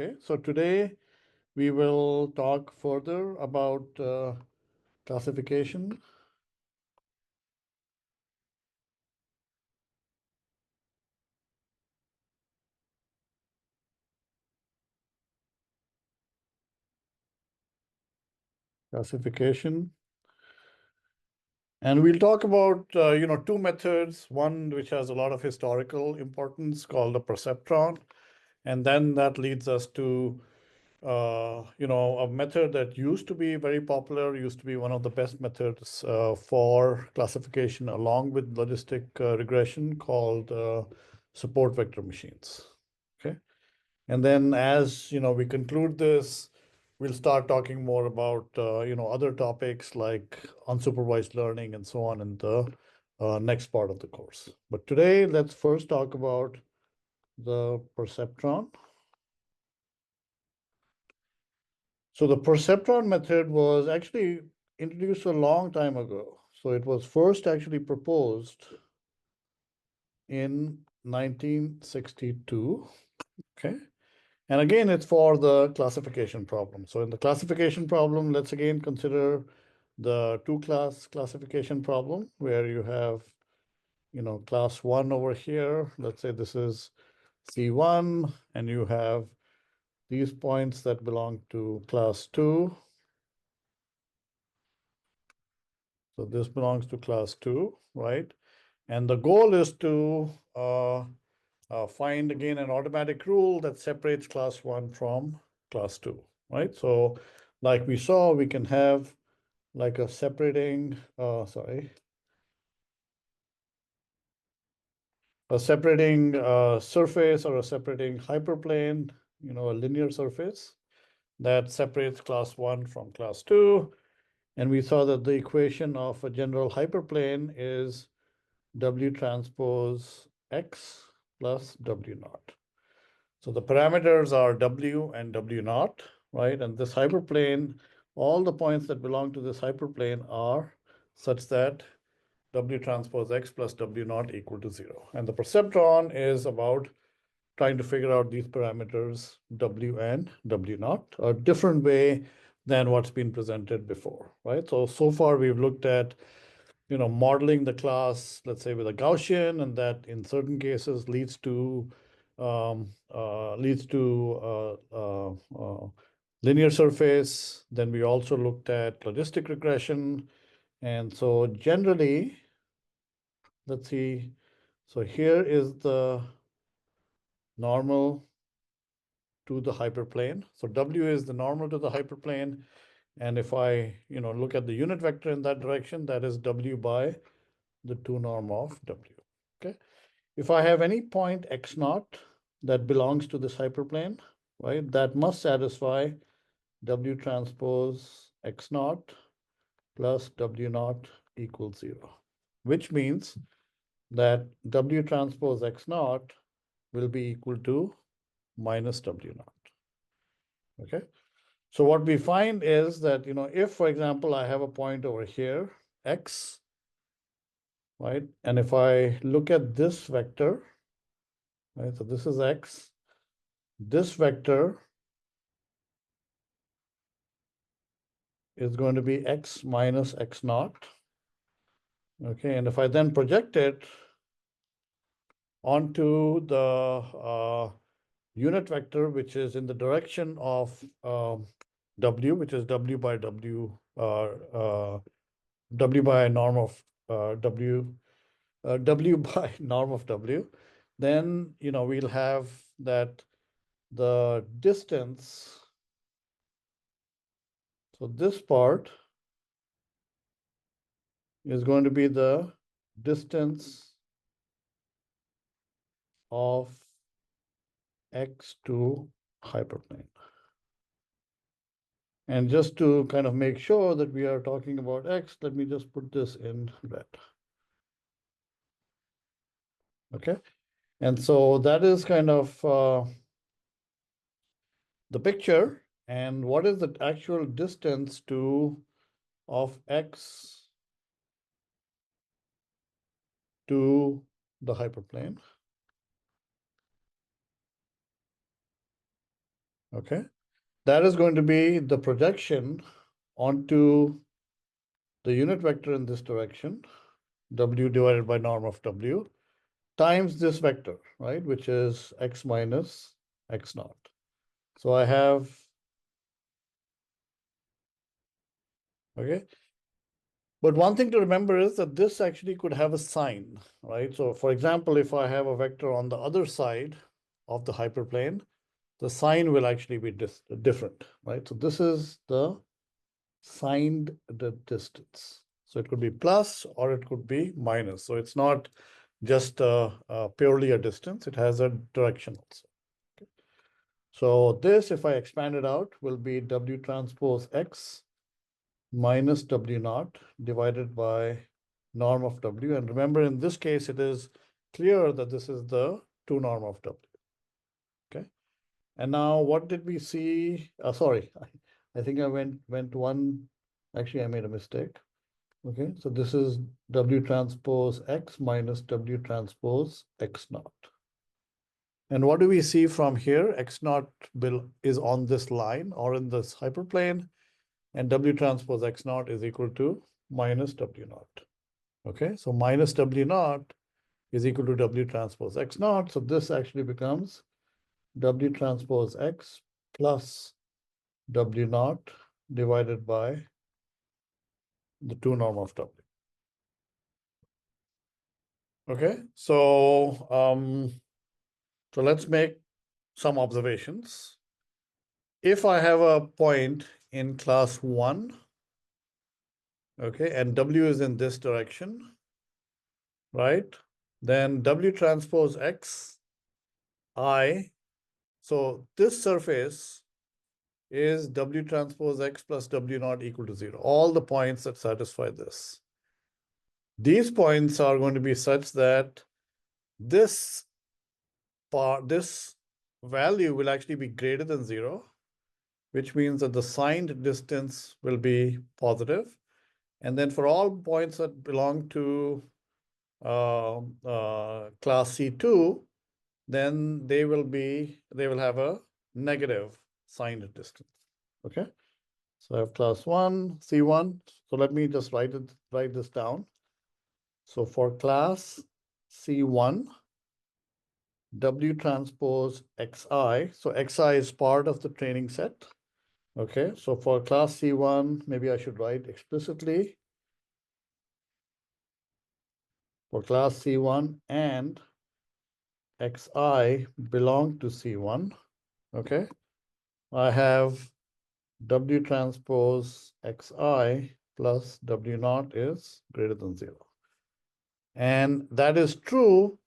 Okay, so today we will talk further about classification. And we'll talk about two methods. One which has a lot of historical importance called the perceptron, and then that leads us to a method that used to be very popular, used to be one of the best methods for classification along with logistic regression called support vector machines. Okay. And then as we conclude this, we'll start talking more about other topics like unsupervised learning and so on in the next part of the course. But today, let's first talk about the perceptron. So the perceptron method was actually introduced a long time ago. So it was first actually proposed in 1962. Okay. And again, it's for the classification problem. So in the classification problem, let's again consider the two-class classification problem where you have, class 1 over here. Let's say this is C1, and you have these points that belong to class 2. So this belongs to class 2, right? And the goal is to find, again, an automatic rule that separates class 1 from class 2, right? So like we saw, we can have like a separating, a separating surface or a separating hyperplane, a linear surface that separates class 1 from class 2. And we saw that the equation of a general hyperplane is W transpose X plus W naught. So the parameters are W and W naught, right? And this hyperplane, all the points that belong to this hyperplane are such that W transpose X plus W naught equal to 0. And the perceptron is about trying to figure out these parameters, W and W naught, a different way than what's been presented before, right? So far we've looked at modeling the class, let's say with a Gaussian, and that in certain cases leads to linear surface. Then we also looked at logistic regression. And so generally, let's see, so here is the normal to the hyperplane. So W is the normal to the hyperplane. And if I look at the unit vector in that direction, that is W by the 2 norm of W. Okay. If I have any point X naught that belongs to this hyperplane, right, that must satisfy W transpose X naught plus W naught equals 0, which means that W transpose X naught will be equal to minus W naught. Okay. So what we find is that, if, for example, I have a point over here, X, right? And if I look at this vector, right? So this is X. This vector is going to be X minus X naught. Okay, and if I then project it onto the unit vector, which is in the direction of W, which is W by W, W by norm of W, W by norm of W, then we'll have that the distance. So this part is going to be the distance of X to hyperplane. And just to kind of make sure that we are talking about X, let me just put this in red. Okay. And so that is kind of the picture. And what is the actual distance of X to the hyperplane? Okay. That is going to be the projection onto the unit vector in this direction, W divided by norm of W, times this vector, right, which is x minus x naught. So I have, okay. But one thing to remember is that this actually could have a sign, right? So for example, if I have a vector on the other side of the hyperplane, the sign will actually be different, right? So this is the signed the distance. So it could be plus or it could be minus. So it's not just purely a distance, it has a direction also. Okay. So this, if I expand it out, will be W transpose X minus W naught divided by norm of W. And remember, in this case, it is clear that this is the 2 norm of W. Okay. And now what did we see? Sorry, I think I went one. Actually, I made a mistake. Okay, so this is W transpose X minus W transpose X naught. And what do we see from here? X naught is on this line or in this hyperplane, and W transpose X naught is equal to minus W naught. Okay, so minus W naught is equal to W transpose X naught. So this actually becomes W transpose X plus W naught divided by the 2 norm of W. Okay, so let's make some observations. If I have a point in class 1, okay, and W is in this direction, right? Then W transpose X, I, so this surface is W transpose X plus W naught equal to 0. All the points that satisfy this. These points are going to be such that this value will actually be greater than 0, which means that the signed distance will be positive. And then for all points that belong to class C2, then they will have a negative signed distance. Okay. So I have class 1, C1. So let me just write this down. So for class C1, W transpose Xi, so Xi is part of the training set. Okay, so for class C1, maybe I should write explicitly for class C1 and Xi belong to C1. Okay, I have W transpose Xi plus W naught is greater than 0. And that is true.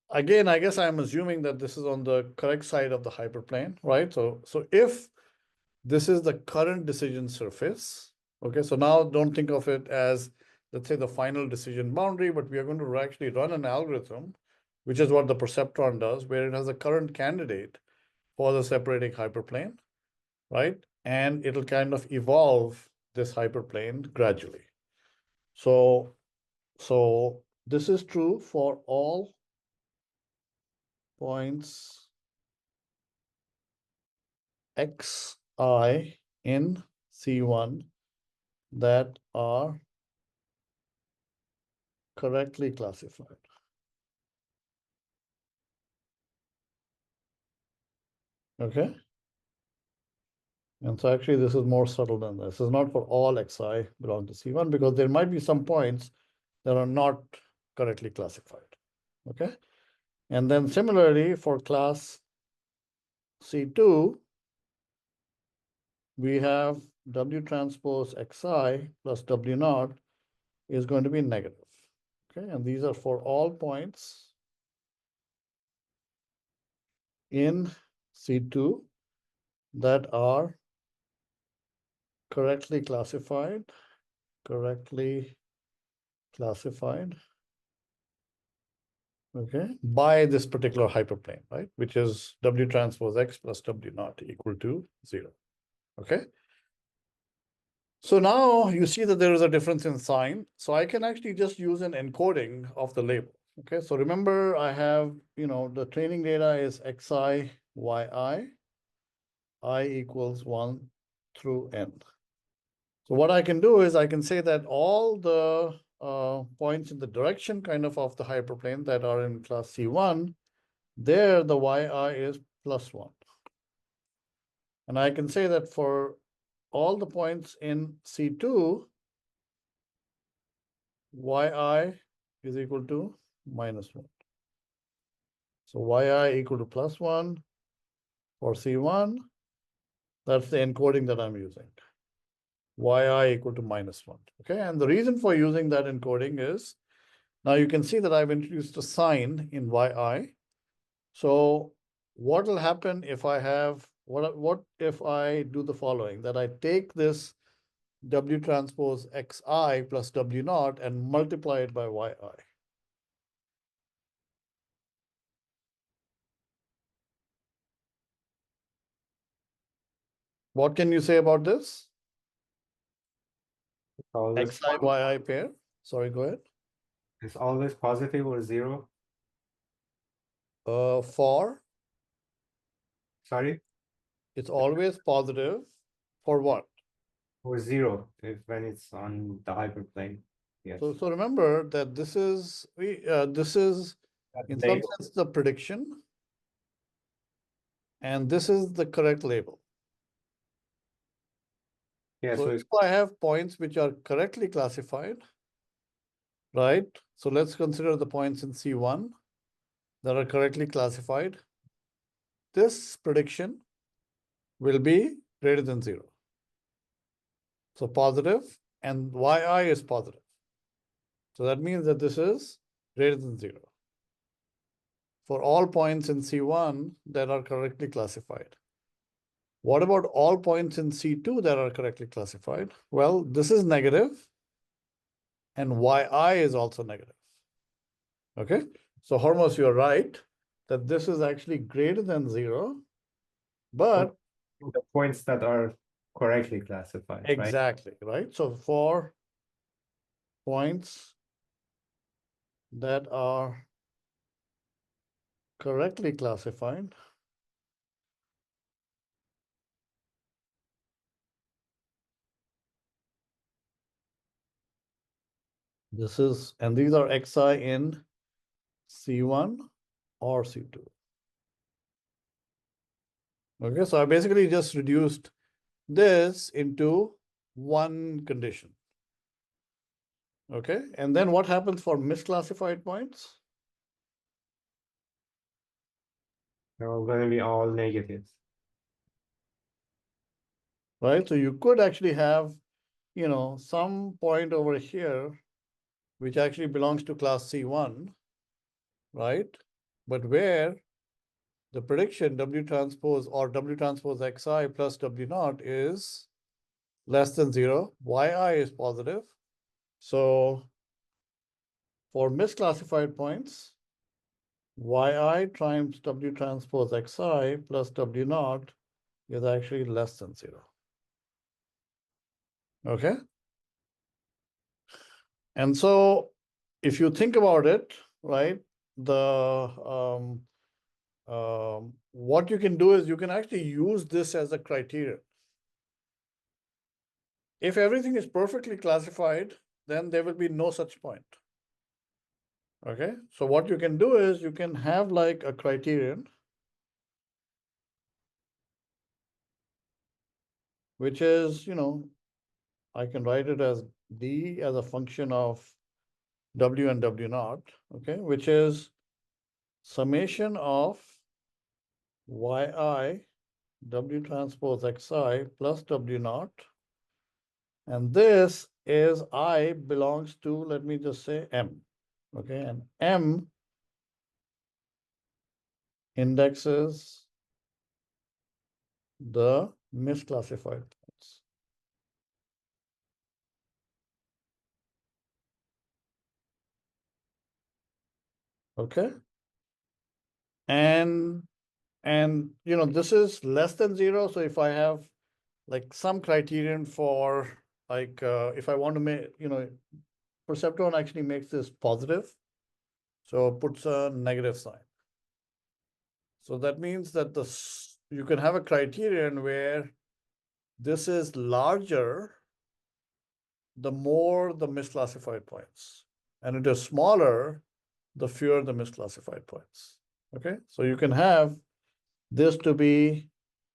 Again, I guess I'm assuming that this is on the correct side of the hyperplane, right? So if this is the current decision surface, okay, so now don't think of it as, let's say, the final decision boundary, but we are going to actually run an algorithm, which is what the perceptron does, where it has a current candidate for the separating hyperplane, right? And it'll kind of evolve this hyperplane gradually. So this is true for all points Xi in C1 that are correctly classified. Okay. And so actually this is more subtle than this. This is not for all Xi belong to C1 because there might be some points that are not correctly classified. Okay. And then similarly for class C2, we have W transpose Xi plus W naught is going to be negative. Okay. And these are for all points in C2 that are correctly classified, okay, by this particular hyperplane, right? Which is W transpose X plus W naught equal to 0, okay? So now you see that there is a difference in sign. So I can actually just use an encoding of the label, okay? So remember I have, the training data is Xi, Yi, I equals 1 through n. So what I can do is I can say that all the points in the direction kind of the hyperplane that are in class C1, there the yi is +1. And I can say that for all the points in C2, yi is equal to -1. So yi equal to +1 for C1. That's the encoding that I'm using. Yi equal to -1. Okay, and the reason for using that encoding is, now you can see that I've introduced a sign in yi. So what will happen if I have, what if I do the following, that I take this W transpose Xi plus W naught and multiply it by yi. What can you say about this? Always Xi yi pair. Sorry, go ahead. It's always positive or zero. For Sorry, it's always positive for what? or zero if when it's on the hyperplane. Yes. So remember that this is in some Label. sense the prediction, and this is the correct label. Yeah. So So if it's I have points which are correctly classified, right? So let's consider the points in C1 that are correctly classified. This prediction will be greater than 0. So positive, and yi is positive. So that means that this is greater than 0 for all points in C1 that are correctly classified. What about all points in C2 that are correctly classified? Well, this is negative, and yi is also negative. Okay, so Hormos, you're right that this is actually greater than 0, but the points that are correctly classified, right? exactly, right? So for points that are correctly classified, this is, and these are xi in C1 or C2. Okay, so I basically just reduced this into one condition. Okay, and then what happens for misclassified points? They're all going to be all negatives. Right, so you could actually have, you know, some point over here which actually belongs to class C1, right? But where the prediction W transpose or W transpose Xi plus W naught is less than 0, yi is positive. So for misclassified points, yi times W transpose Xi plus W naught is actually less than 0. Okay. And so if you think about it, right, the what you can do is you can actually use this as a criterion. If everything is perfectly classified, then there will be no such point. Okay, so what you can do is you can have like a criterion which is, you know, I can write it as d as a function of W and W naught, okay, which is summation of yi W transpose Xi plus W naught. And this is I belongs to, let me just say M. Okay, and M indexes the misclassified points. Okay. And you know, this is less than 0. So if I have like some criterion for like if I want to make, you know, Perceptron actually makes this positive. So it puts a negative sign. So that means that you can have a criterion where this is larger the more the misclassified points, and it is smaller the fewer the misclassified points. Okay, so you can have this to be,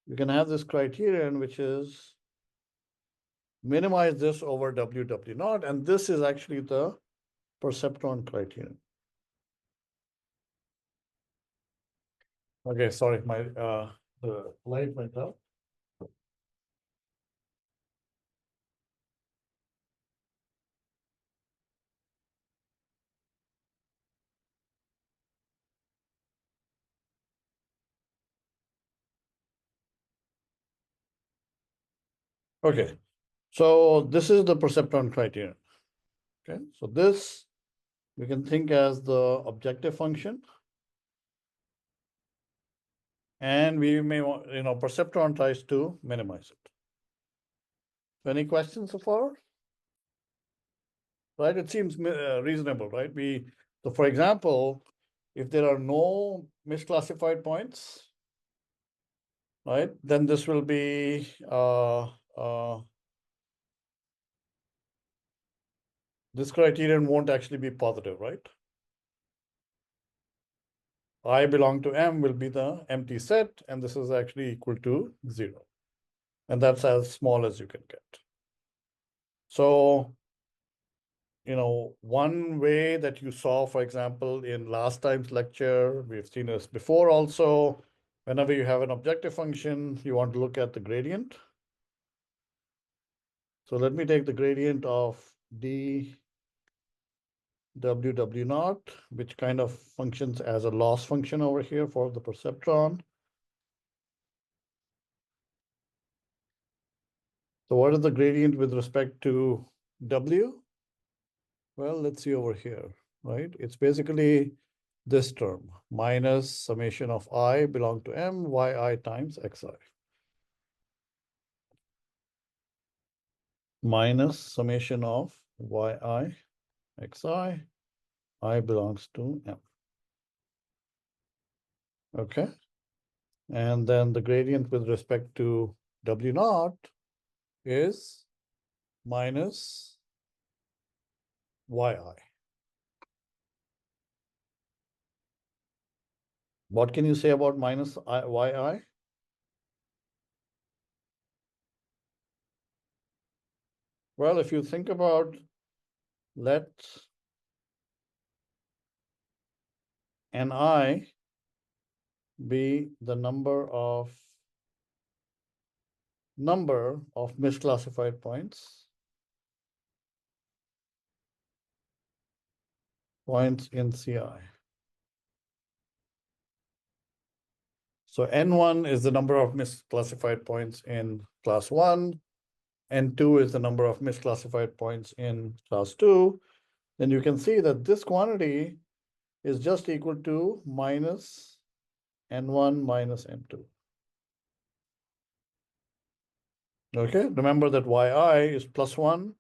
you can have this criterion which is minimize this over W naught, and this is actually the perceptron criterion. Okay, sorry, my the light went up. Okay, so this is the perceptron criterion. Okay, so this we can think as the objective function. And we may want, perceptron tries to minimize it. Any questions so far? Right, it seems reasonable, right? So for example, if there are no misclassified points, right, then this will be this criterion won't actually be positive, right? I belong to M will be the empty set, and this is actually equal to 0. And that's as small as you can get. So, one way that you saw, for example, in last time's lecture, we've seen this before also, whenever you have an objective function, you want to look at the gradient. So let me take the gradient of d W naught, which kind of functions as a loss function over here for the perceptron. So what is the gradient with respect to W? Well, let's see over here, right? It's basically this term, minus summation of I belong to M, yi times xi. Minus summation of yi xi, I belongs to M. Okay. And then the gradient with respect to W naught is minus yi. What can you say about minus yi? Well, if you think about, let Ni be the number of misclassified points in CI. So N1 is the number of misclassified points in class 1. N2 is the number of misclassified points in class 2. Then you can see that this quantity is just equal to minus N1 minus N2. Okay, remember that yi is plus 1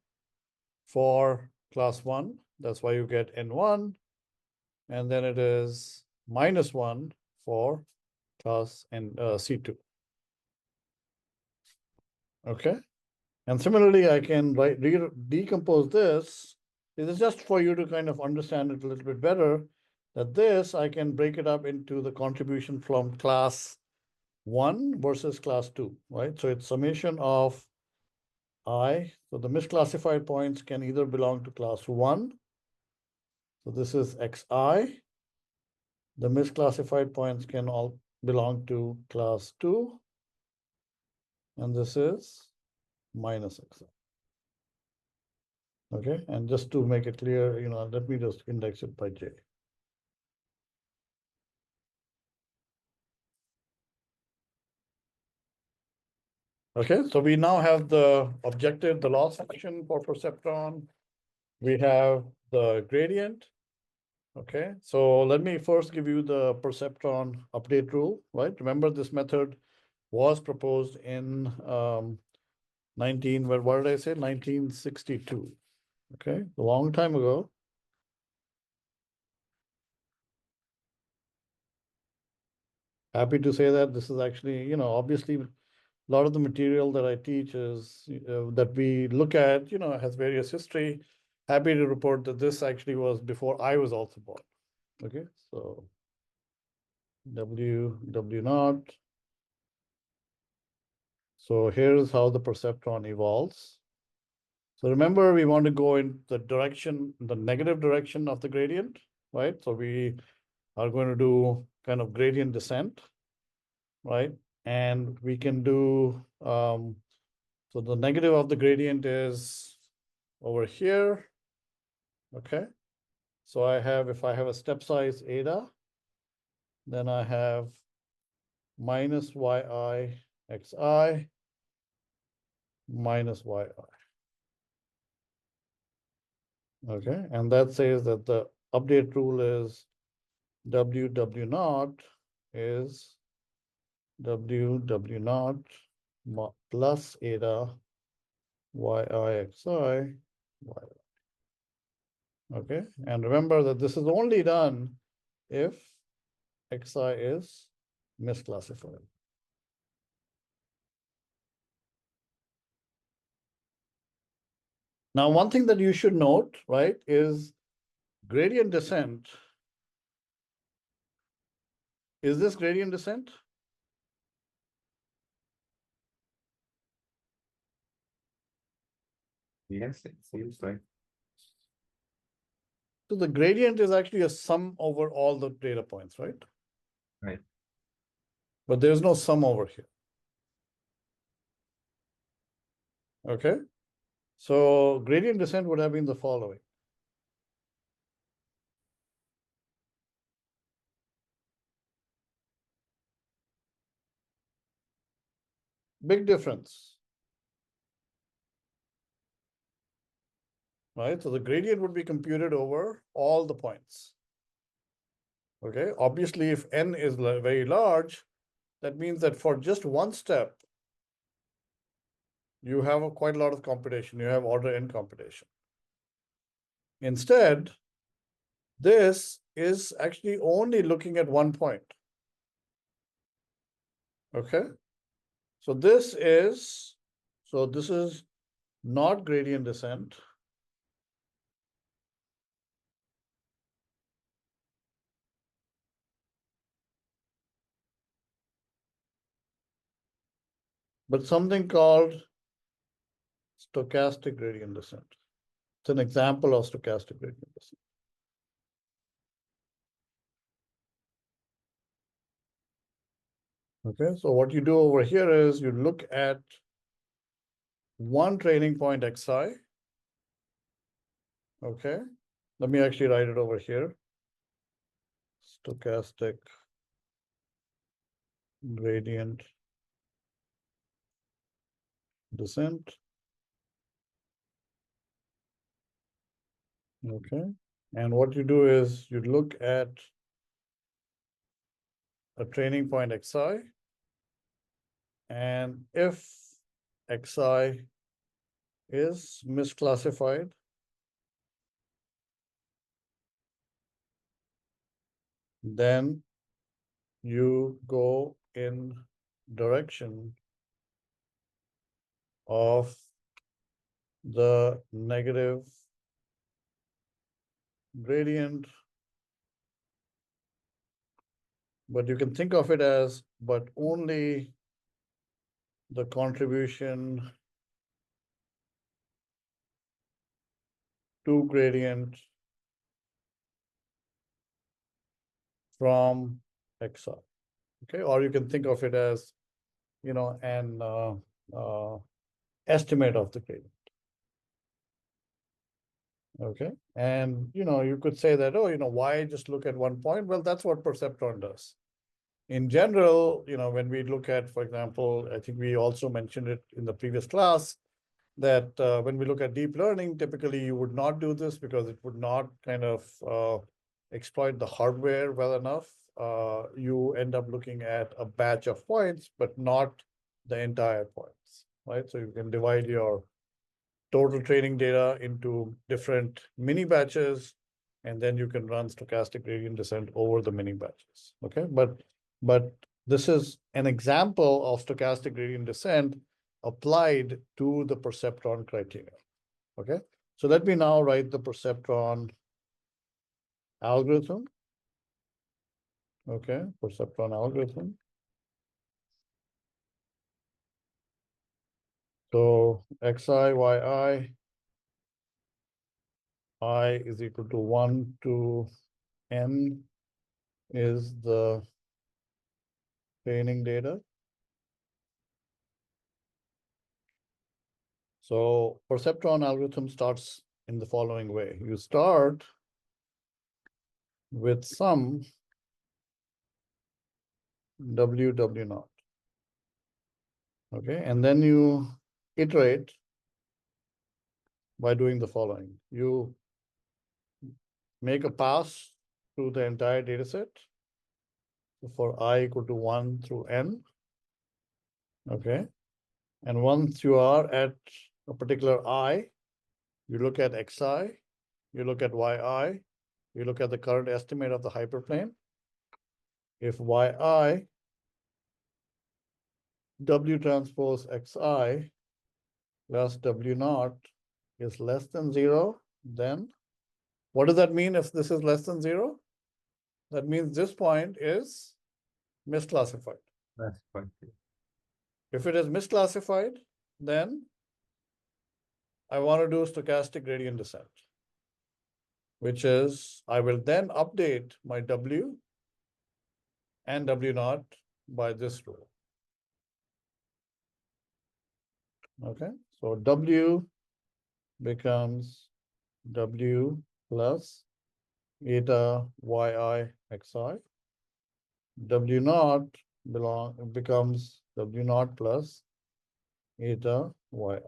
for class 1. That's why you get N1. And then it is minus 1 for class C2. Okay. And similarly, I can decompose this. This is just for you to kind of understand it a little bit better, that this, I can break it up into the contribution from class 1 versus class 2, right? So it's summation of I. So the misclassified points can either belong to class 1. So this is xi. The misclassified points can all belong to class 2. And this is minus xi. Okay, and just to make it clear, let me just index it by j. Okay, so we now have the objective, the loss function for perceptron. We have the gradient. Okay, so let me first give you the perceptron update rule, right? Remember, this method was proposed in what did I say? 1962. Okay, a long time ago. happy to say that this is actually, obviously a lot of the material that I teach is that we look at, has various history. Happy to report that this actually was before I was also born. Okay, so W naught. So here's how the perceptron evolves. So remember, we want to go in the direction, the negative direction of the gradient, right? So we are going to do kind of gradient descent, right? And we can do, so the negative of the gradient is over here, okay? So I have, if I have a step size eta, then I have minus yi xi minus yi. Okay, and that says that the update rule is W naught is W naught plus eta yi xi y. Okay, and remember that this is only done if xi is misclassified. Now, one thing that you should note, right, is gradient descent. Is this gradient descent? Yes, it seems like. So the gradient is actually a sum over all the data points, right? Right. But there's no sum over here. Okay. So gradient descent would have been the following. Big difference. Right? So the gradient would be computed over all the points. Okay. Obviously, if n is very large, that means that for just one step, you have quite a lot of computation. You have order n computation. Instead, this is actually only looking at one point. Okay. So this is not gradient descent. But something called stochastic gradient descent. It's an example of stochastic gradient descent. Okay, so what you do over here is you look at one training point xi. Okay, let me actually write it over here. Stochastic gradient descent. Okay, and what you do is you look at a training point xi, and if xi is misclassified, then you go in direction of the negative gradient, but you can think of it as but only the contribution to gradient from xi. Okay, or you can think of it as an estimate of the gradient. Okay, and you could say that, oh, why just look at one point? Well, that's what Perceptron does. In general, when we look at, for example, I think we also mentioned it in the previous class, that when we look at deep learning, typically you would not do this because it would not kind of exploit the hardware well enough. You end up looking at a batch of points, but not the entire points, right? So you can divide your total training data into different mini batches, and then you can run stochastic gradient descent over the mini batches. Okay, but this is an example of stochastic gradient descent applied to the perceptron criteria. Okay, so let me now write the perceptron algorithm. Okay, perceptron algorithm. So xi, yi, I is equal to 1 to n is the training data. So perceptron algorithm starts in the following way. You start with some w naught. Okay, and then you iterate by doing the following. You make a pass through the entire data set for I equal to 1 through n. Okay, and once you are at a particular I, you look at xi, you look at yi, you look at the current estimate of the hyperplane. If yi w transpose xi plus w naught is less than 0, then what does that mean if this is less than 0? That means this point is misclassified. That's quite good. If it is misclassified, then I want to do stochastic gradient descent, which is I will then update my w and w naught by this rule. Okay, so w becomes w plus eta yi xi. W naught becomes w naught plus eta yi.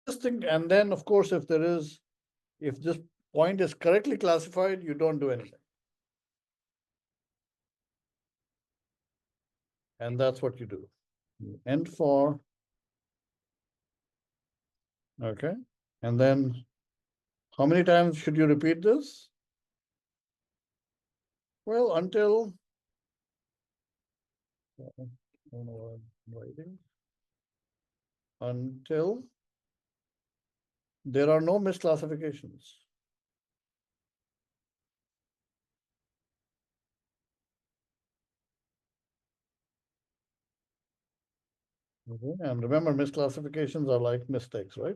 This thing, and then of course, if this point is correctly classified, you don't do anything. And that's what you do. You end for, okay. And then how many times should you repeat this? Well, until, I don't know what I'm writing. Until there are no misclassifications. Okay. And remember, misclassifications are like mistakes, right?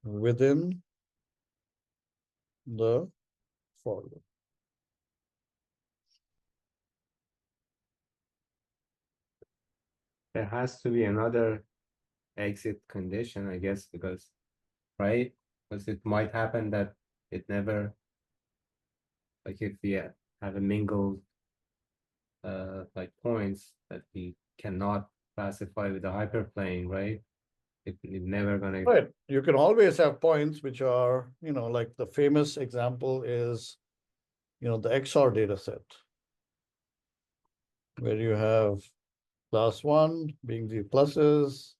Within the for loop. There has to be another exit condition, I guess, because, right? Because it might happen that it never, like if we have a mingled like points that we cannot classify with the hyperplane, right? It's never gonna. Right. You can always have points which are, like the famous example is, the XOR data set, where you have class 1 being the pluses.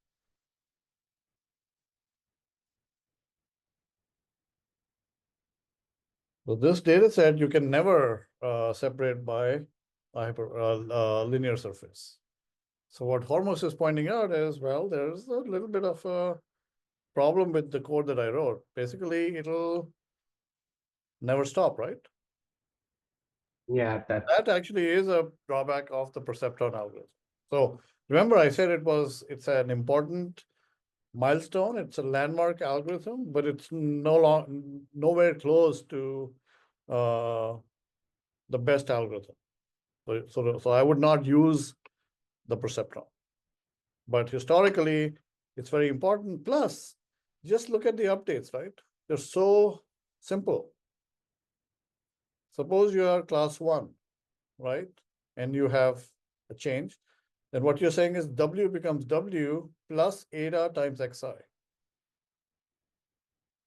So this data set you can never separate by a linear surface. So what Hormuz is pointing out is, well, there's a little bit of a problem with the code that I wrote. Basically, it'll never stop, right? Yeah, That actually is a drawback of the perceptron algorithm. So remember, I said it's an important milestone. It's a landmark algorithm, but it's nowhere close to the best algorithm. So I would not use the perceptron. But historically, it's very important. Plus, just look at the updates, right? They're so simple. Suppose you are class 1, right? And you have a change. Then what you're saying is W becomes W plus eta times Xi.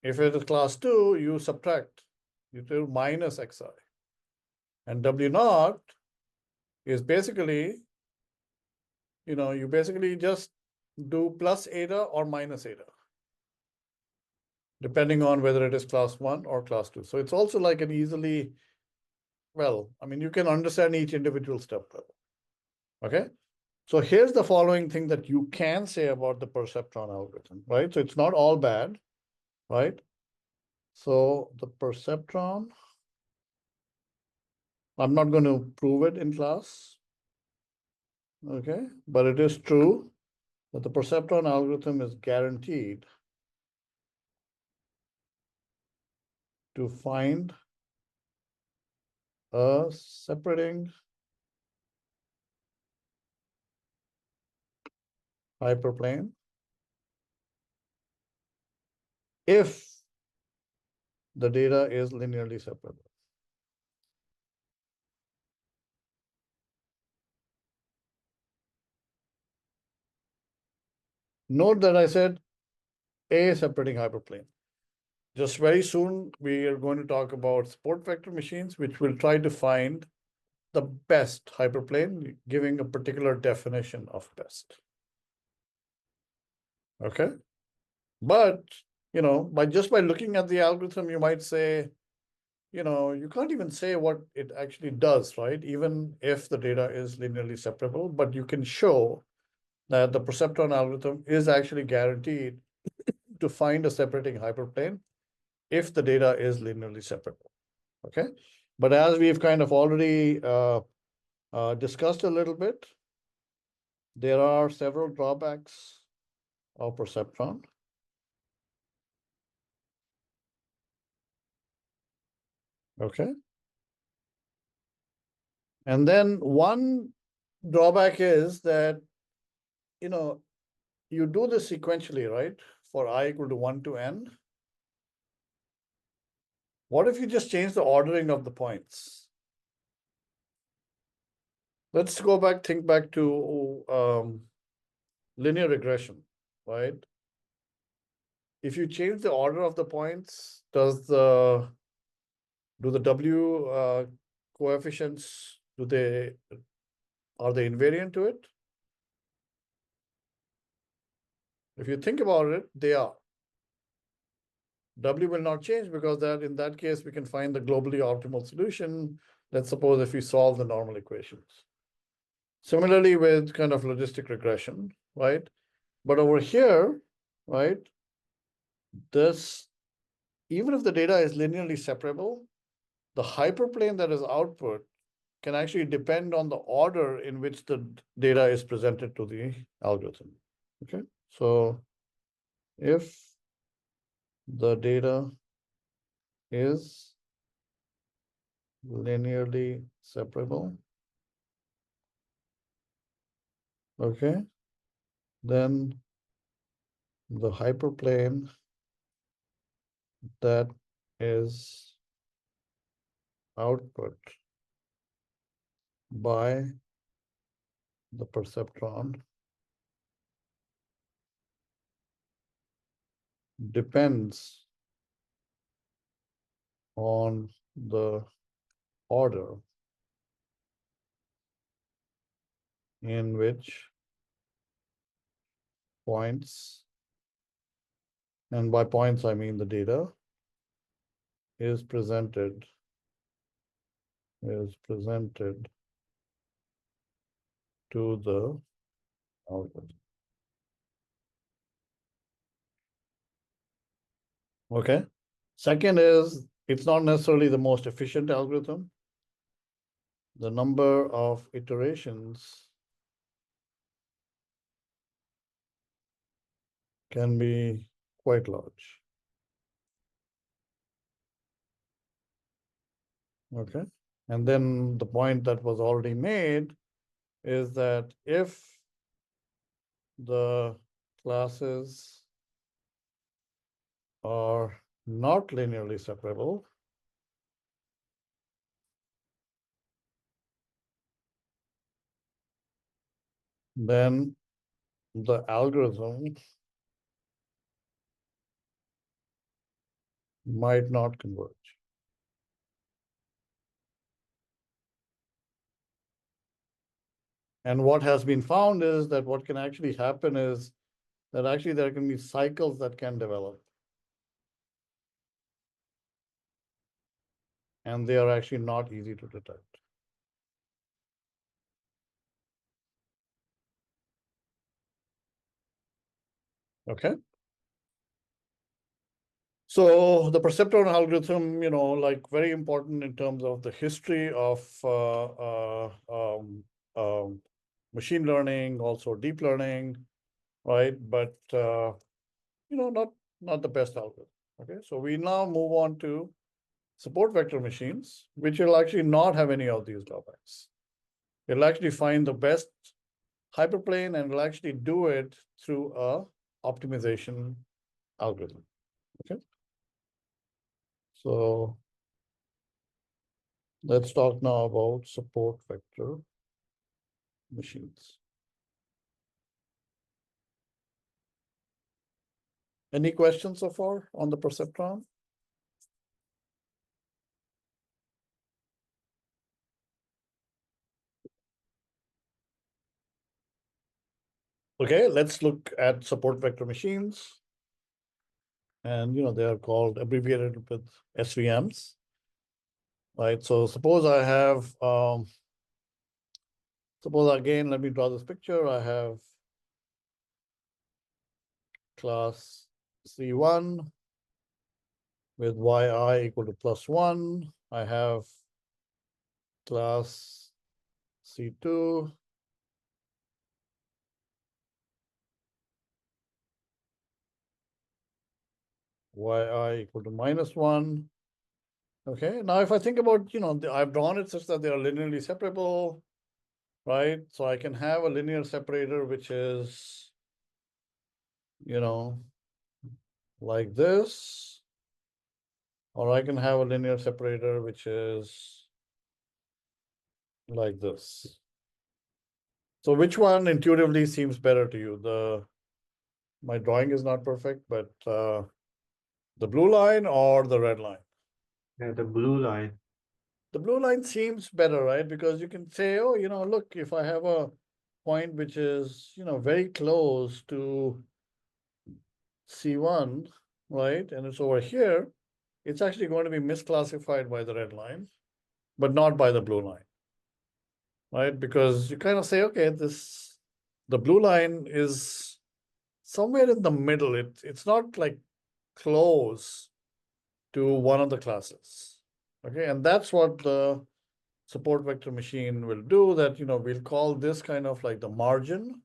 If it is class 2, you subtract. You do minus Xi. And W naught is basically, you basically just do plus eta or minus eta, depending on whether it is class 1 or class 2. So it's also like an easily well, I mean, you can understand each individual step level. Okay. So here's the following thing that you can say about the perceptron algorithm, right? So it's not all bad, right? So the perceptron, I'm not going to prove it in class, okay? But it is true that the perceptron algorithm is guaranteed to find a separating hyperplane if the data is linearly separable. Note that I said a separating hyperplane. Just very soon, we are going to talk about support vector machines, which will try to find the best hyperplane, giving a particular definition of best. Okay. But, by looking at the algorithm, you might say, you can't even say what it actually does, right? Even if the data is linearly separable, but you can show that the perceptron algorithm is actually guaranteed to find a separating hyperplane if the data is linearly separable. Okay. But as we've kind of already discussed a little bit, there are several drawbacks of perceptron. Okay. And then one drawback is that, you do this sequentially, right? For I equal to 1 to n. What if you just change the ordering of the points? Let's go back, think back to linear regression, right? If you change the order of the points, do the W coefficients, are they invariant to it? If you think about it, they are. W will not change because in that case, we can find the globally optimal solution. Let's suppose if we solve the normal equations. Similarly with kind of logistic regression, right? But over here, right, even if the data is linearly separable, the hyperplane that is output can actually depend on the order in which the data is presented to the algorithm. Okay, so if the data is linearly separable, okay, then the hyperplane that is output by the perceptron depends on the order in which points, and by points I mean the data, is presented to the algorithm. Okay. Second is, it's not necessarily the most efficient algorithm. The number of iterations can be quite large. Okay. And then the point that was already made is that if the classes are not linearly separable, then the algorithm might not converge. And what has been found is that what can actually happen is that actually there can be cycles that can develop. and they are actually not easy to detect. Okay. So the perceptron algorithm, like very important in terms of the history of machine learning, also deep learning, right? But not the best algorithm. Okay, so we now move on to support vector machines, which will actually not have any of these drawbacks. It'll actually find the best hyperplane and will actually do it through a optimization algorithm. Okay. So let's talk now about support vector machines. Any questions so far on the perceptron? Okay, let's look at support vector machines. And they are called abbreviated with SVMs. Right. So suppose I have suppose again, let me draw this picture. I have class C1 with yi equal to +1. I have class C2 yi equal to -1. Okay, now if I think about, I've drawn it such that they are linearly separable, right? So I can have a linear separator, which is, like this, or I can have a linear separator, which is like this. So which one intuitively seems better to you? My drawing is not perfect, but the blue line or the red line? Yeah, the blue line. The blue line seems better, right? Because you can say, oh, look, if I have a point which is, very close to C1, right? And it's over here, it's actually going to be misclassified by the red line, but not by the blue line, right? Because you kind of say, okay, the blue line is somewhere in the middle. It's not like close to one of the classes. Okay, and that's what the support vector machine will do, that we'll call this kind of like the margin.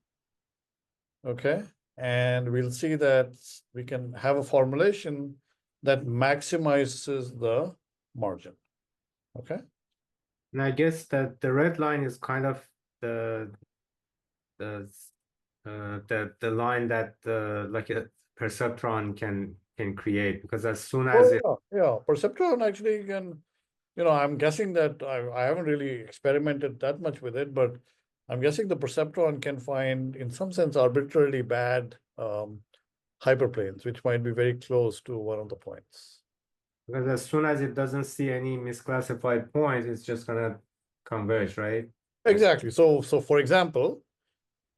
Okay, and we'll see that we can have a formulation that maximizes the margin. Okay. And I guess that the red line is kind of the the the line that like a perceptron can create, because as soon as it Yeah, perceptron actually can, I'm guessing that I haven't really experimented that much with it, but I'm guessing the perceptron can find, in some sense, arbitrarily bad hyperplanes, which might be very close to one of the points. because as soon as it doesn't see any misclassified points, it's just gonna converge, right? Exactly. So for example,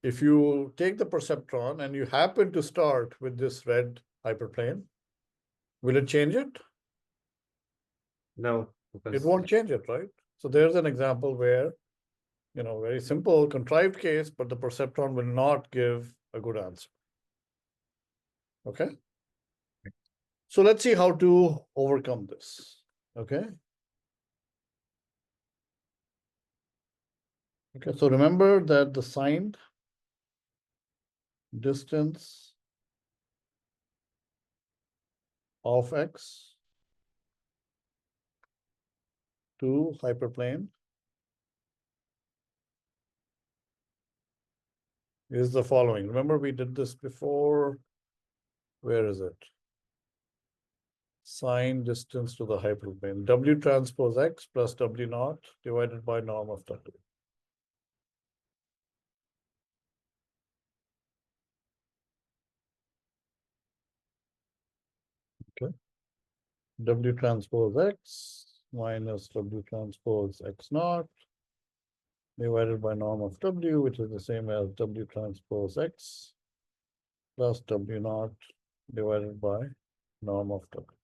if you take the perceptron and you happen to start with this red hyperplane, will it change it? No, It because won't change it, right? So there's an example where, very simple, contrived case, but the perceptron will not give a good answer. Okay. So let's see how to overcome this. Okay. Okay. So remember that the signed distance of x to hyperplane is the following. Remember, we did this before. Where is it? Signed distance to the hyperplane. W transpose x plus W naught divided by norm of W. Okay. W transpose x minus W transpose x naught divided by norm of W, which is the same as W transpose x plus W naught divided by norm of W.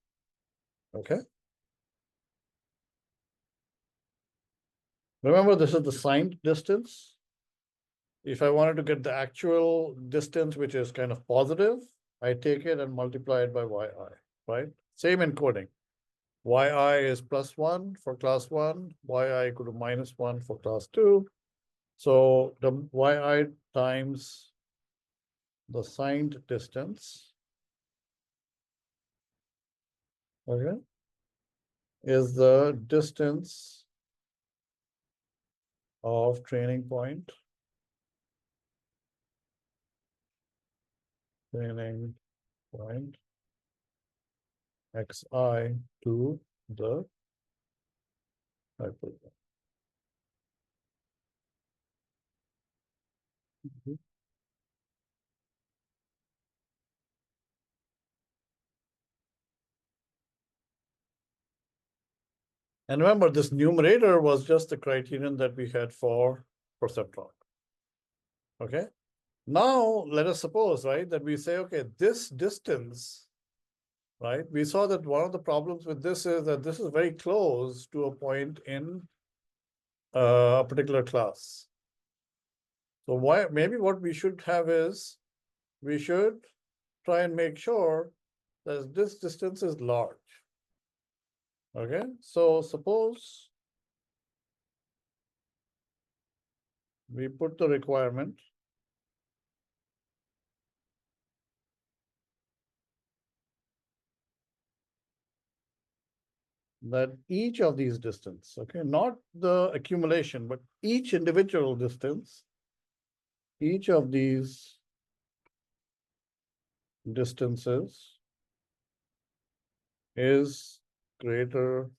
Okay. Remember, this is the signed distance. If I wanted to get the actual distance, which is kind of positive, I take it and multiply it by yi, right? Same encoding. Yi is +1 for class 1, yi equal to -1 for class 2. So the yi times the signed distance, okay, is the distance of training point, xi to the hyperplane. And remember, this numerator was just the criterion that we had for perceptron. Okay. Now, let us suppose, right, that we say, okay, this distance, right, we saw that one of the problems with this is that this is very close to a point in a particular class. So maybe what we should have is, we should try and make sure that this distance is large. Okay, so suppose we put the requirement that each of these distance, okay, not the accumulation, but each individual distance, each of these distances is greater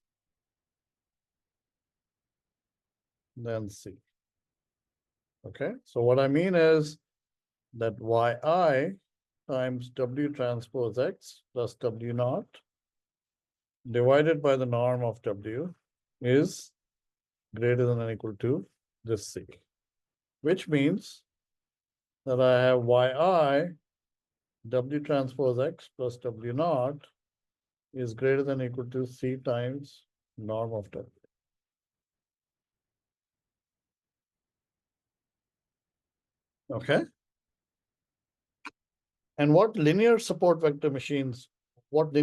than C. Okay, so what I mean is that yi times W transpose X plus W naught divided by the norm of W is greater than or equal to this C, which means that I have yi W transpose X plus W naught is greater than or equal to C times norm of W. Okay. And what linear support vector machines do,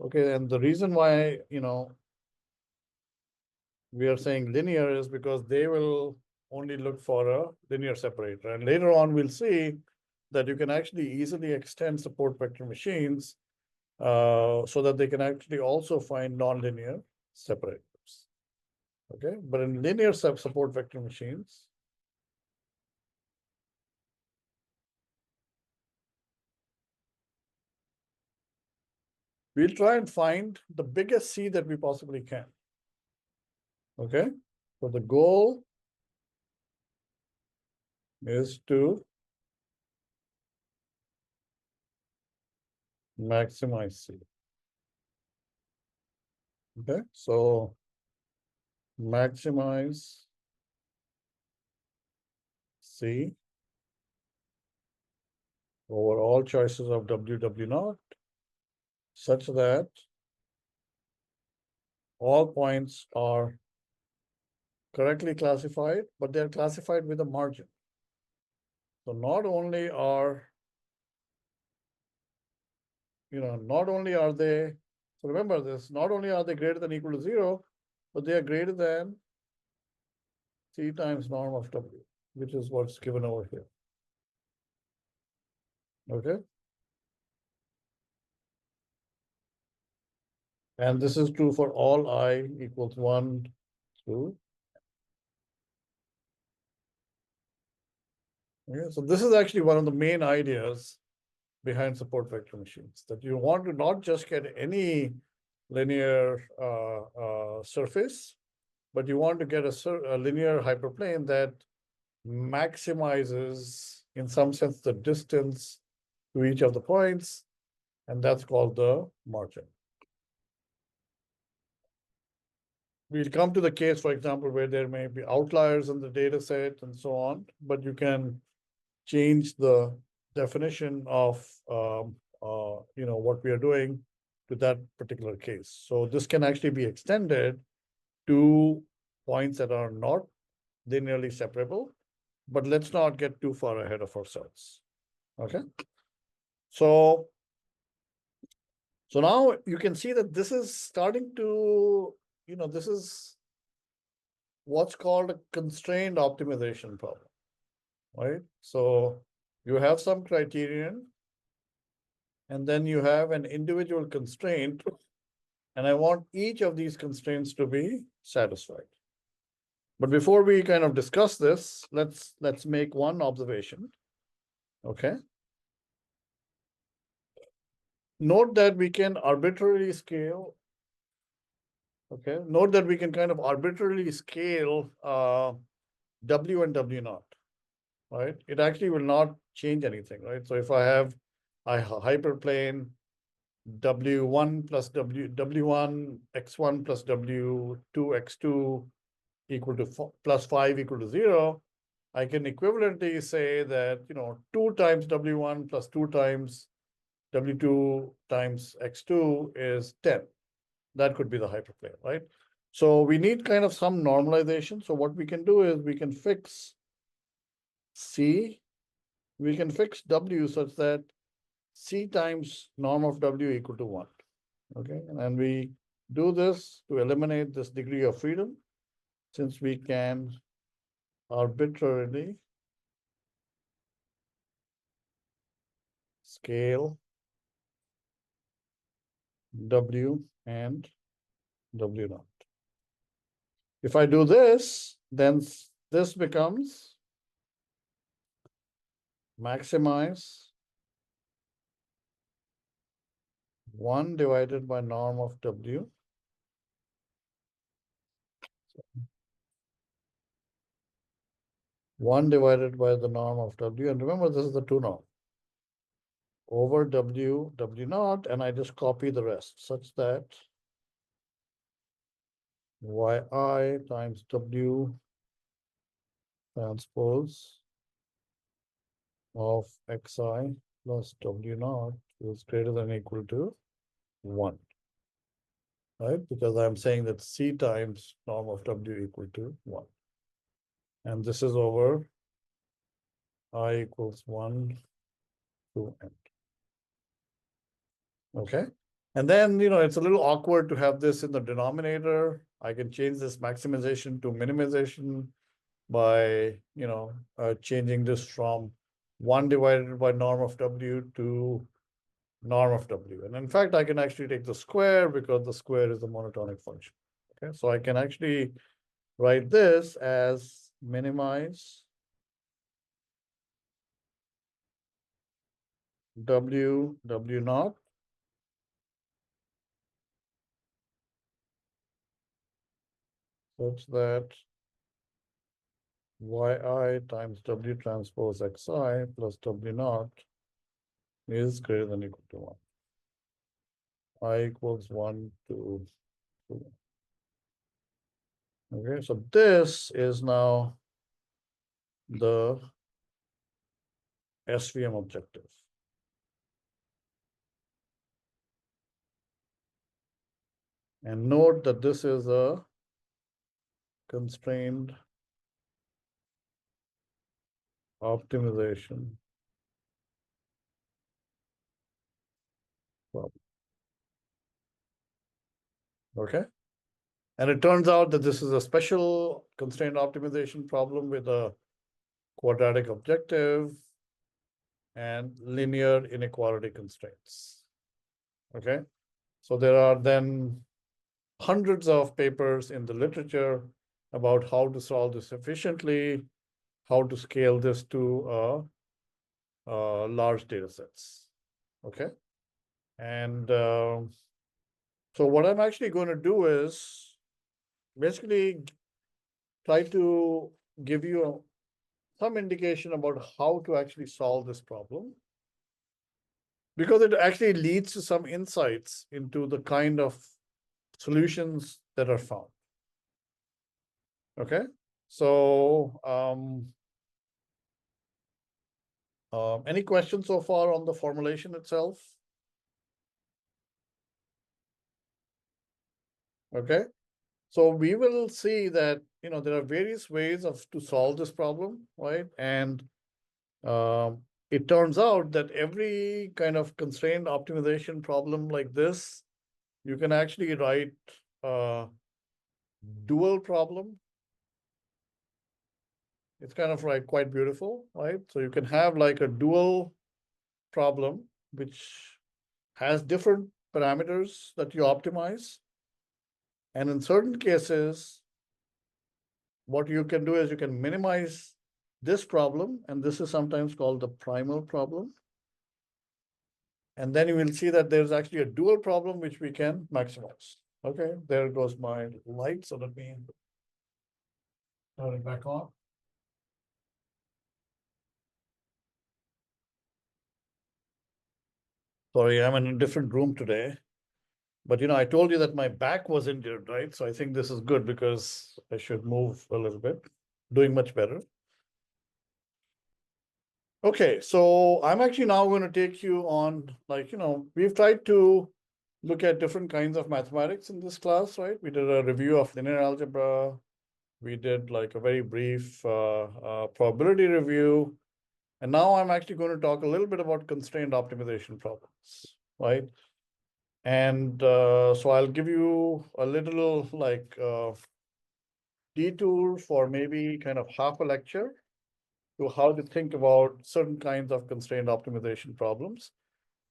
okay, and the reason why, we are saying linear is because they will only look for a linear separator. And later on, we'll see that you can actually easily extend support vector machines so that they can actually also find nonlinear separators. Okay, but in linear support vector machines, we'll try and find the biggest C that we possibly can. Okay, so the goal is to maximize C. Okay, so maximize C over all choices of W naught such that all points are correctly classified, but they're classified with a margin. So not only are, not only are they, so remember this, not only are they greater than or equal to 0, but they are greater than C times norm of W, which is what's given over here. Okay. And this is true for all I equals 1 through. Okay, so this is actually one of the main ideas behind support vector machines, that you want to not just get any linear surface, but you want to get a linear hyperplane that maximizes, in some sense, the distance to each of the points, and that's called the margin. We'll come to the case, for example, where there may be outliers in the data set and so on, but you can change the definition of what we are doing to that particular case. So this can actually be extended two points that are not linearly separable, but let's not get too far ahead of ourselves. Okay. So now you can see that this is starting to, this is what's called a constrained optimization problem, right? So you have some criterion, and then you have an individual constraint, and I want each of these constraints to be satisfied. But before we kind of discuss this, let's make one observation. Okay. Note that we can arbitrarily scale. Okay. Note that we can kind of arbitrarily scale W and W naught, right? It actually will not change anything, right? So if I have a hyperplane W1 plus W1 X1 plus W2 X2 equal to plus 5 equal to 0, I can equivalently say that, 2 times W1 plus 2 times W2 times X2 is 10. That could be the hyperplane, right? So we need kind of some normalization. So what we can do is we can fix C, we can fix W such that C times norm of W equal to 1. Okay, and we do this to eliminate this degree of freedom, since we can arbitrarily scale W and W naught. If I do this, then this becomes maximize 1 divided by norm of W. 1 divided by the norm of W. And remember, this is the 2 norm over W, W naught, and I just copy the rest such that Yi times W transpose of Xi plus W naught is greater than or equal to 1. Right? Because I'm saying that C times norm of W equal to 1. And this is over I equals 1 to N. Okay. And then, it's a little awkward to have this in the denominator. I can change this maximization to minimization by, changing this from 1 divided by norm of W to norm of W. And in fact, I can actually take the square because the square is a monotonic function. Okay. So I can actually write this as minimize W, W naught such that Yi times W transpose Xi plus W naught is greater than or equal to 1. I equals 1 to 2. Okay, so this is now the SVM objective. And note that this is a constrained optimization problem. Okay. And it turns out that this is a special constrained optimization problem with a quadratic objective and linear inequality constraints. Okay. So there are then hundreds of papers in the literature about how to solve this efficiently, how to scale this to large data sets. Okay. And so what I'm actually going to do is basically try to give you some indication about how to actually solve this problem, because it actually leads to some insights into the kind of solutions that are found. Okay, so any questions so far on the formulation itself? Okay, So we will see that, there are various ways to solve this problem, right? And it turns out that every kind of constrained optimization problem like this, you can actually write a dual problem. It's kind of like quite beautiful, right? So you can have like a dual problem, which has different parameters that you optimize. And in certain cases, what you can do is you can minimize this problem, and this is sometimes called the primal problem. And then you will see that there's actually a dual problem which we can maximize. Okay, there goes my light. So let me turn it back on. Sorry, I'm in a different room today. But I told you that my back was injured, right? So I think this is good because I should move a little bit, doing much better. Okay, so I'm actually now going to take you on, we've tried to look at different kinds of mathematics in this class, right? We did a review of linear algebra. We did like a very brief probability review. And now I'm actually going to talk a little bit about constrained optimization problems, right? And so I'll give you a little detour for maybe kind of half a lecture to how to think about certain kinds of constrained optimization problems.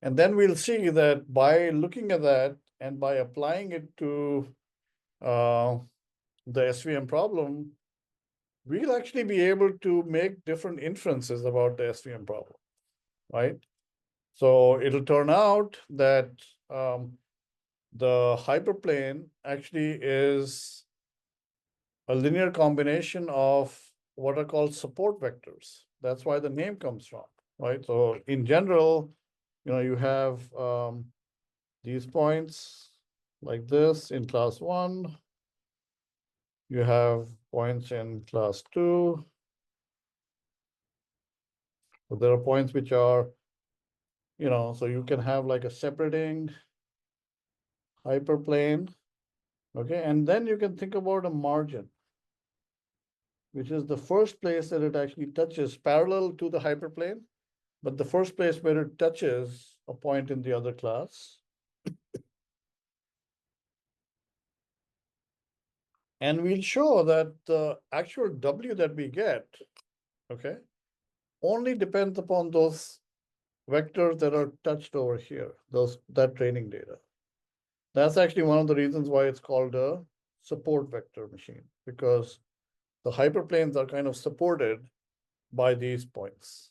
And then we'll see that by looking at that and by applying it to the SVM problem, we'll actually be able to make different inferences about the SVM problem, right? So it'll turn out that the hyperplane actually is a linear combination of what are called support vectors. That's why the name comes from, right? So in general, you have these points like this in class 1. You have points in class 2. So there are points which are, so you can have like a separating hyperplane, okay? And then you can think about a margin, which is the first place that it actually touches parallel to the hyperplane, but the first place where it touches a point in the other class. And we'll show that the actual W that we get, okay, only depends upon those vectors that are touched over here, that training data. That's actually one of the reasons why it's called a support vector machine, because the hyperplanes are kind of supported by these points.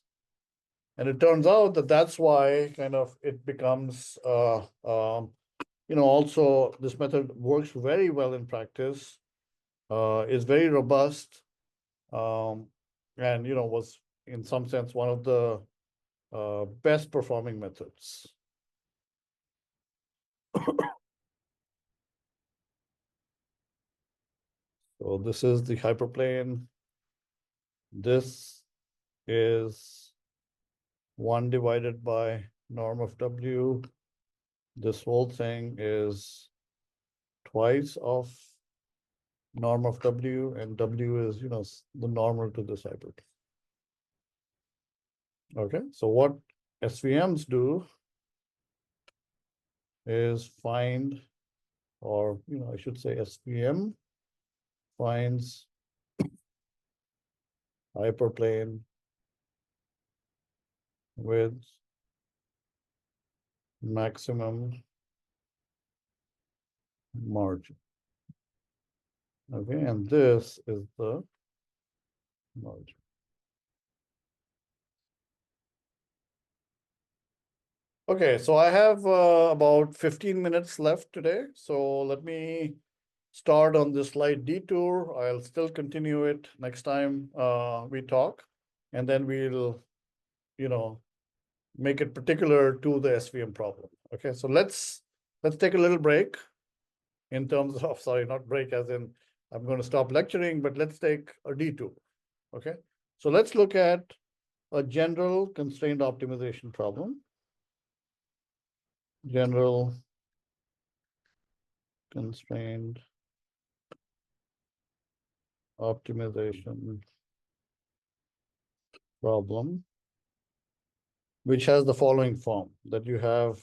And it turns out that that's why kind of it becomes, also this method works very well in practice, is very robust, and, was in some sense one of the best performing methods. So this is the hyperplane. This is 1 divided by norm of W. This whole thing is twice of norm of W, and W is, the normal to this hyperplane. Okay, so what SVMs do is find, or, I should say SVM finds hyperplane with maximum margin. Okay, and this is the margin. Okay, so I have about 15 minutes left today. So let me start on this slight detour. I'll still continue it next time we talk, and then we'll, make it particular to the SVM problem. Okay, so let's take a little break in terms of, sorry, not break as in I'm going to stop lecturing, but let's take a detour. Okay, so let's look at a general constrained optimization problem. General constrained optimization problem, which has the following form, that you have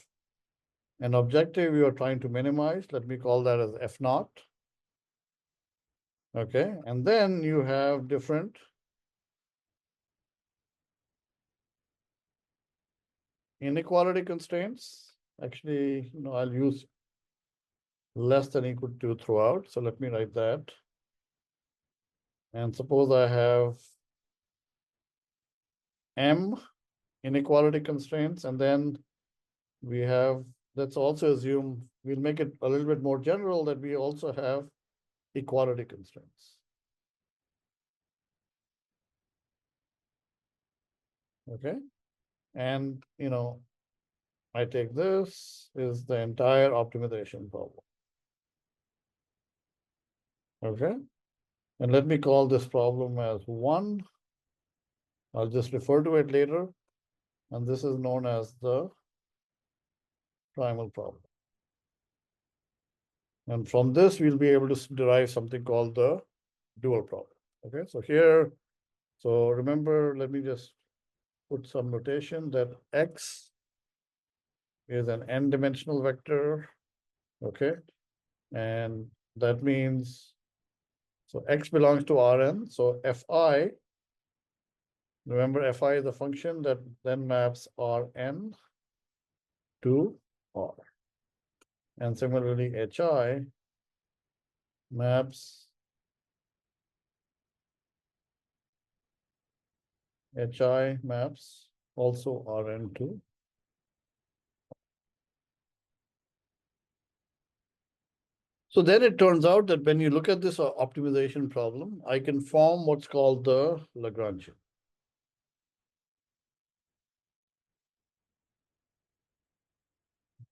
an objective you are trying to minimize. Let me call that as F naught. Okay, and then you have different inequality constraints. Actually, I'll use less than equal to throughout. So let me write that. And suppose I have M inequality constraints, and then we have, let's also assume, we'll make it a little bit more general, that we also have equality constraints. Okay, and I take this is the entire optimization problem. Okay, and let me call this problem as 1. I'll just refer to it later, and this is known as the primal problem. And from this, we'll be able to derive something called the dual problem. Okay, so here, so remember, let me just put some notation that X is an n-dimensional vector. Okay, and that means, so X belongs to Rn. So Fi, remember Fi is a function that then maps Rn to R. And similarly, Hi maps also Rn to. So then it turns out that when you look at this optimization problem, I can form what's called the Lagrangian.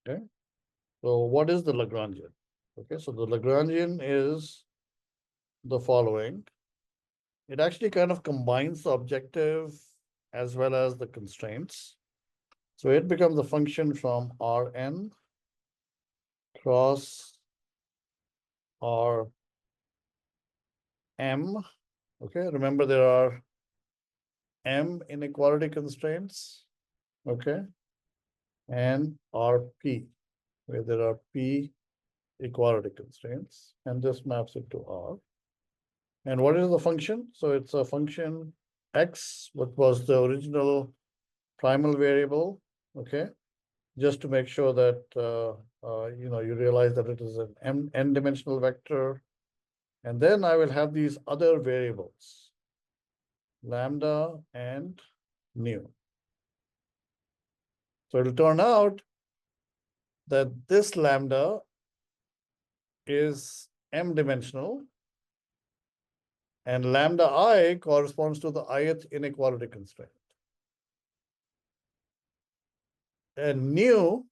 Okay. So what is the Lagrangian? Okay, so the Lagrangian is the following. It actually kind of combines the objective as well as the constraints. So it becomes a function from Rn cross Rm. Okay, remember there are M inequality constraints. Okay, and Rp, where there are P equality constraints, and this maps it to R. And what is the function? So it's a function X, what was the original primal variable, okay? Just to make sure that, you realize that it is an n-dimensional vector. And then I will have these other variables, lambda and nu. So it'll turn out that this lambda is m-dimensional, and lambda I corresponds to the ith inequality constraint. And nu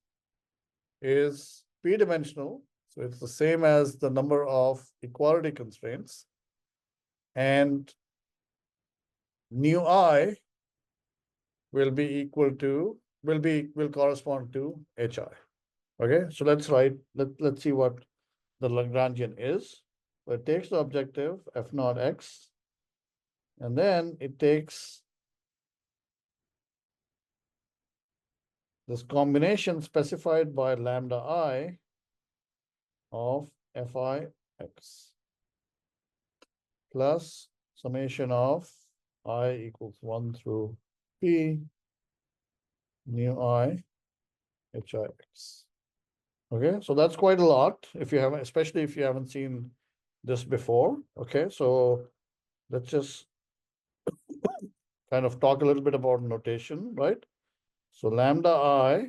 is p-dimensional, so it's the same as the number of equality constraints. And nu I will correspond to hi. Okay, so let's see what the Lagrangian is. So it takes the objective f naught x, and then it takes this combination specified by lambda I of fi x plus summation of I equals 1 through p nu I hi x. Okay, so that's quite a lot if you haven't, especially if you haven't seen this before. Okay, so let's just kind of talk a little bit about notation, right? So lambda I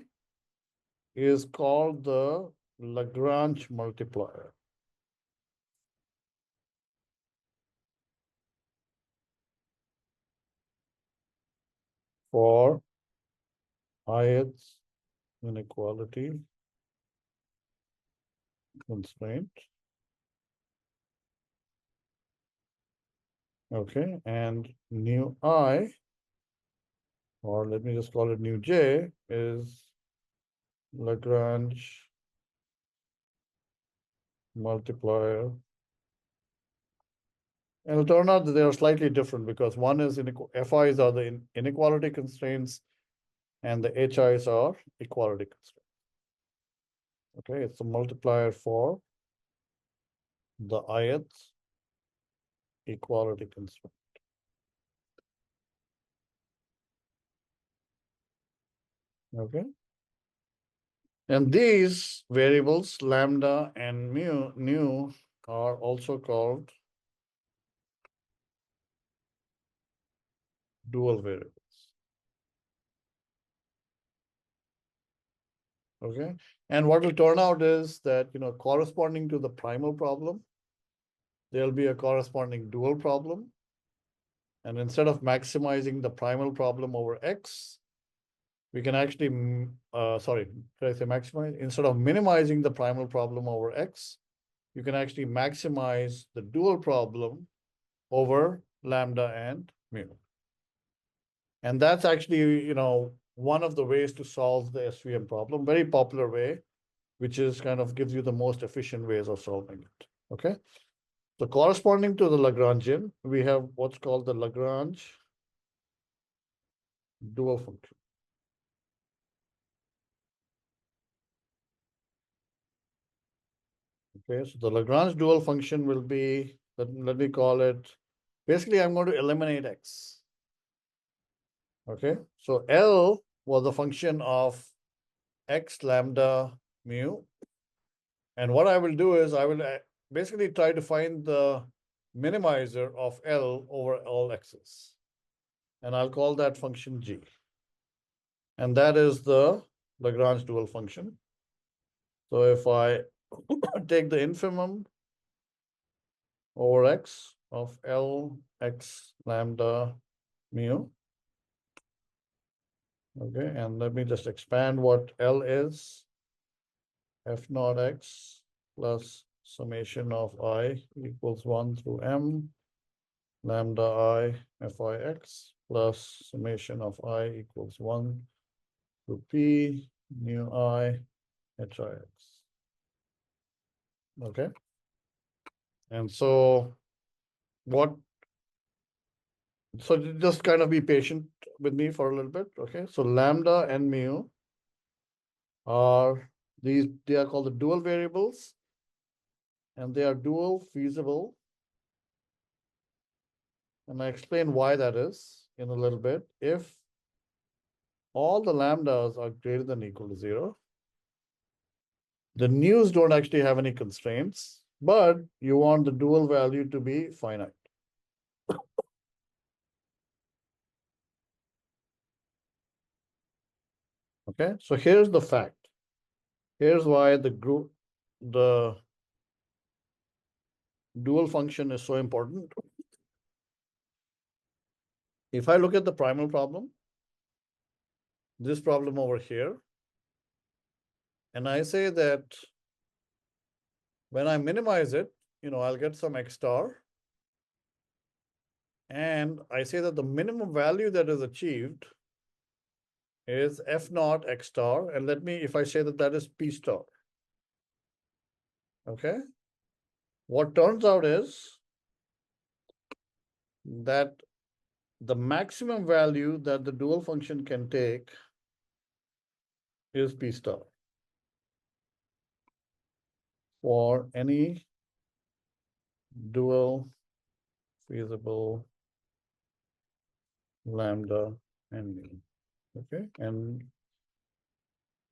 is called the Lagrange multiplier for ith inequality constraint. Okay, and nu I, or let me just call it nu j, is Lagrange multiplier And it'll turn out that they are slightly different because one is FIs are the inequality constraints and the HIs are equality constraints. Okay, it's a multiplier for the ith equality constraint. Okay. And these variables, lambda and nu, are also called dual variables. Okay. And what will turn out is that, corresponding to the primal problem, there'll be a corresponding dual problem. And instead of maximizing the primal problem over X, we can actually, sorry, did I say maximize? Instead of minimizing the primal problem over X, you can actually maximize the dual problem over lambda and mu. And that's actually, one of the ways to solve the SVM problem, very popular way, which is kind of gives you the most efficient ways of solving it. Okay. So corresponding to the Lagrangian, we have what's called the Lagrange dual function. Okay, so the Lagrange dual function will be, let me call it, basically I'm going to eliminate X. Okay, so L was a function of X lambda mu. And what I will do is I will basically try to find the minimizer of L over all X's. And I'll call that function G. And that is the Lagrange dual function. So if I take the infimum over X of L X lambda mu. Okay, and let me just expand what L is. F naught X plus summation of I equals 1 through M lambda I Fi X plus summation of I equals 1 through P mu I Hix. Okay. And so just kind of be patient with me for a little bit. Okay. So lambda and mu are they are called the dual variables, and they are dual feasible. And I explain why that is in a little bit. If all the lambdas are greater than or equal to 0, the nus don't actually have any constraints, but you want the dual value to be finite. Okay, so here's the fact. Here's why the dual function is so important. If I look at the primal problem, this problem over here, and I say that when I minimize it, I'll get some X star. And I say that the minimum value that is achieved is F naught X star. And if I say that that is P star. Okay. What turns out is that the maximum value that the dual function can take is P star for any dual feasible lambda and mu. Okay. And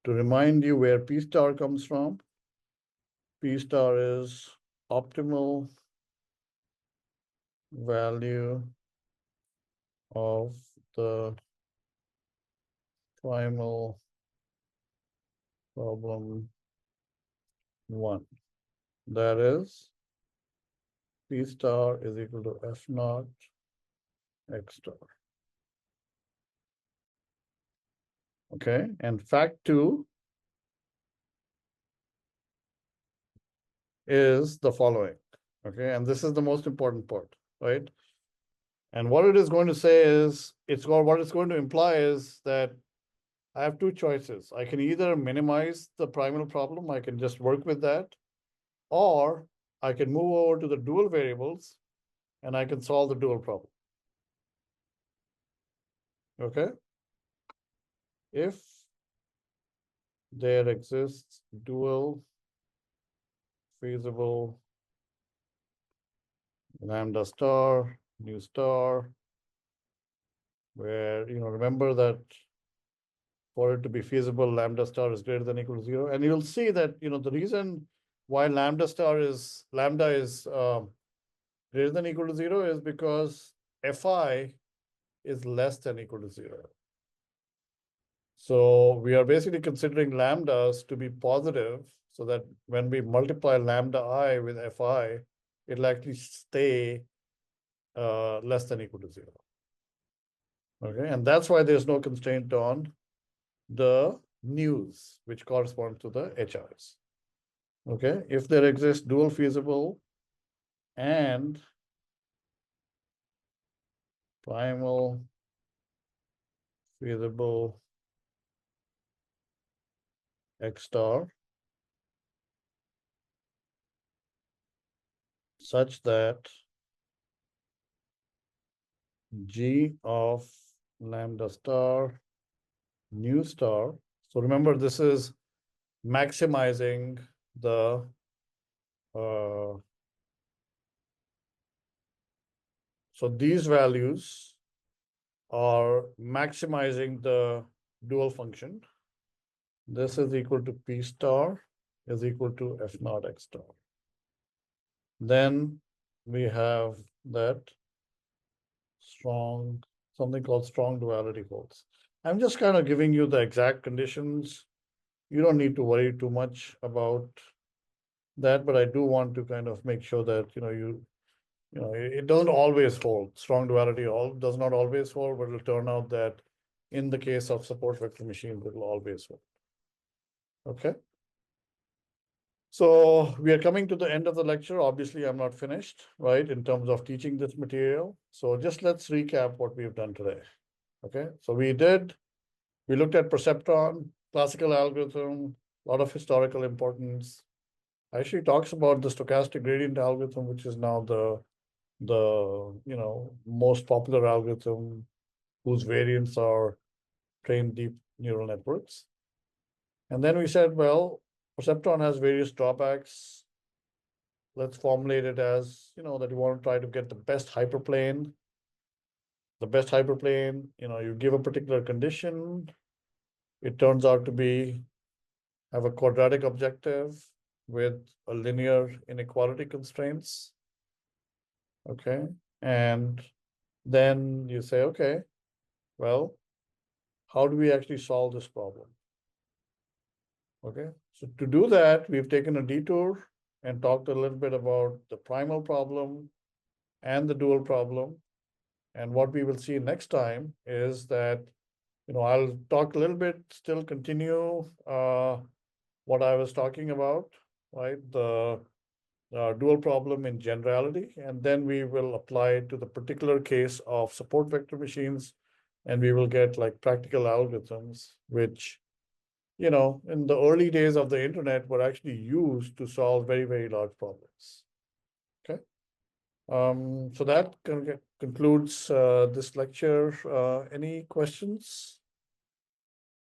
to remind you where P star comes from, P star is optimal value of the primal problem 1. That is, P star is equal to F naught X star. Okay, and fact 2 is the following. Okay, and this is the most important part, right? And what it is going to say is, what it's going to imply is that I have two choices. I can either minimize the primal problem, I can just work with that, or I can move over to the dual variables and I can solve the dual problem. Okay? If there exists dual feasible lambda star, nu star, where, remember that for it to be feasible, lambda star is greater than or equal to 0. And you'll see that, the reason why lambda is greater than or equal to 0 is because Fi is less than or equal to 0. So we are basically considering lambdas to be positive so that when we multiply lambda I with Fi, it'll actually stay less than or equal to 0. Okay, and that's why there's no constraint on the news, which corresponds to the HRs. Okay, if there exists dual feasible and primal feasible X star such that G of lambda star nu star. So remember, this is maximizing the so these values are maximizing the dual function. This is equal to P star is equal to F naught X star. Then we have that something called strong duality holds. I'm just kind of giving you the exact conditions. You don't need to worry too much about that, but I do want to kind of make sure that, it doesn't always hold. Strong duality does not always hold, but it'll turn out that in the case of support vector machines, it will always hold. Okay. So we are coming to the end of the lecture. Obviously, I'm not finished, right, in terms of teaching this material. So just let's recap what we've done today. Okay. So we looked at perceptron, classical algorithm, a lot of historical importance. Actually talks about the stochastic gradient algorithm, which is now the most popular algorithm whose variants are trained deep neural networks. And then we said, well, perceptron has various drawbacks. Let's formulate it as, that you want to try to get the best hyperplane. The best hyperplane, you give a particular condition. It turns out to have a quadratic objective with a linear inequality constraints. Okay. And then you say, okay, well, how do we actually solve this problem? Okay. So to do that, we've taken a detour and talked a little bit about the primal problem and the dual problem. And what we will see next time is that, I'll talk a little bit, still continue what I was talking about, right? The dual problem in generality, and then we will apply it to the particular case of support vector machines, and we will get like practical algorithms, which, in the early days of the internet were actually used to solve very, very large problems. Okay. So that concludes this lecture. Any questions?